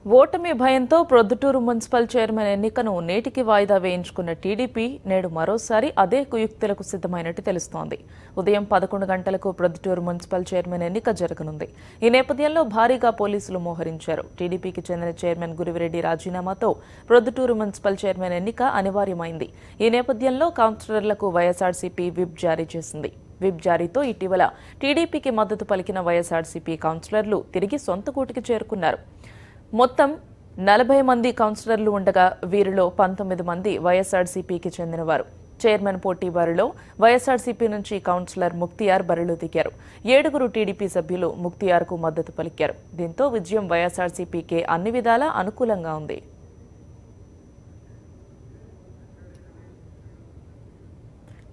ఓటమి భయంతో Proddatur municipal chairman ఎన్నికను నేటికి వాయిదా వేయించుకున్న టీడీపీ నేడు మరోసారి అదే కుయుక్తులకు సిద్ధమైనట్టు తెలుస్తోంది. ఉదయం 11 గంటలకు ప్రొద్దుటూరు మున్సిపల్ చైర్మన్ ఎన్నిక జరగనుంది. ఈ నేపథ్యంలో భారీగా పోలీసులు మోహరించారు. టీడీపీకి చెందిన చైర్మన్ గురివిరెడ్డి రాజీనామాతో ప్రొద్దుటూరు మున్సిపల్ చైర్మన్ ఎన్నిక అనివార్యమైంది. ఈ నేపథ్యంలో కౌన్సిలర్లకు వైఎస్ఆర్సీపీ విప్ జారీ చేసింది. విప్ జారీతో ఇటీవల టీడీపీకి మద్దతు పలికిన వైఎస్ఆర్సీపీ కౌన్సిలర్లు తిరిగి సొంత గూటికి చేరుకున్నారు. మొత్తం 40 మంది కౌన్సిలర్లు ఉండగా వీరిలో 19 మంది వైఎస్ఆర్సీపీకి చెందినవారు. చైర్మన్ పోటీ బరిలో వైఎస్ఆర్సీపీ నుంచి కౌన్సిలర్ ముక్తియార్ బరిలో దిగారు. 7 టీడీపీ సభ్యులు ముక్తియార్కు మద్దతు పలికారు. దీంతో విజయం వైఎస్ఆర్సీపీకే అన్ని విధాలా అనుకూలంగా ఉంది.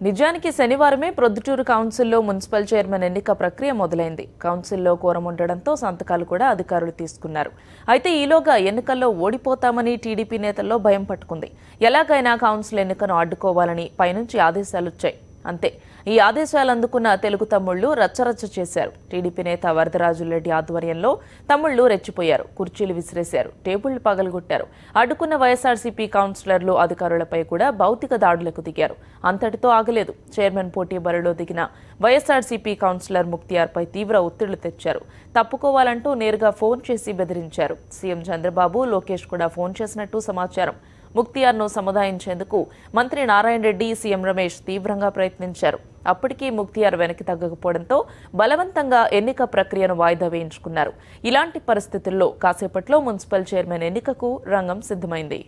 నిజానికి శనివారమే ప్రొద్దుటూరు కౌన్సిల్లో మున్సిపల్ చైర్మన్ ఎన్నిక ప్రక్రియ మొదలైంది. కౌన్సిల్లో కోరం ఉండడంతో సంతకాలు కూడా అధికారులు తీసుకున్నారు. అయితే ఈలోగా ఎన్నికల్లో ఓడిపోతామని టీడీపీ నేతల్లో భయం పట్టుకుంది. ఎలాగైనా కౌన్సిల్ ఎన్నికను అడ్డుకోవాలని పైనుంచి ఆదేశాలొచ్చాయి. అంతే, ఈ ఆదేశాలు అందుకున్న తెలుగు తమ్ముళ్లు రచ్చరచ్చ చేశారు. టీడీపీ నేత వరదరాజులరెడ్డి ఆధ్వర్యంలో తమ్ముళ్లు రెచ్చిపోయారు. కుర్చీలు విసిరేశారు, టేబుళ్లు పగలగొట్టారు. అడ్డుకున్న వైఎస్ఆర్సీపీ కౌన్సిలర్లు అధికారులపై కూడా భౌతిక దాడులకు దిగారు. అంతటితో ఆగలేదు. చైర్మన్ పోటీ బరిలో దిగిన వైఎస్ఆర్సీపీ కౌన్సిలర్ ముక్తియార్పై తీవ్ర ఒత్తిళ్లు తెచ్చారు. తప్పుకోవాలంటూ నేరుగా ఫోన్ చేసి బెదిరించారు. సీఎం చంద్రబాబు, లోకేష్ కూడా ఫోన్ చేసినట్టు సమాచారం. ముక్తియార్ను సముదాయించేందుకు మంత్రి నారాయణ రెడ్డి, సీఎం రమేష్ తీవ్రంగా ప్రయత్నించారు. అప్పటికీ ముక్తియార్ వెనక్కి తగ్గకపోవడంతో బలవంతంగా ఎన్నిక ప్రక్రియను వాయిదా వేయించుకున్నారు. ఇలాంటి పరిస్థితుల్లో కాసేపట్లో మున్సిపల్ చైర్మన్ ఎన్నికకు రంగం సిద్ధమైంది.